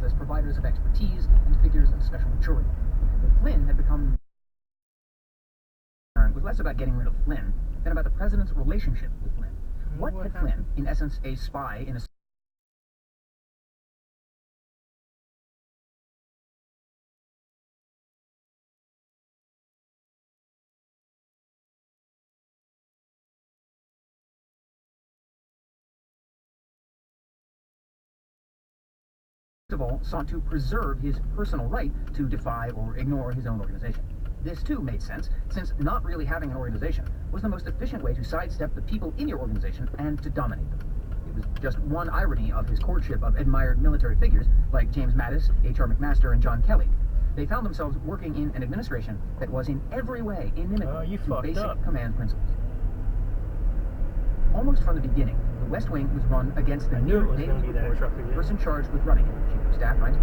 as providers of expertise and figures of special maturity. But Flynn had become was less about getting rid of Flynn than about the president's relationship with Flynn. What had Flynn, in essence a spy in a of all, sought to preserve his personal right to defy or ignore his own organization. This, too, made sense, since not really having an organization was the most efficient way to sidestep the people in your organization and to dominate them. It was just one irony of his courtship of admired military figures like James Mattis, H.R. McMaster, and John Kelly. They found themselves working in an administration that was in every way inimical to basic command principles. Almost from the beginning, the West Wing was run against the new Daily Reporter, person charged with running it, Chief of Staff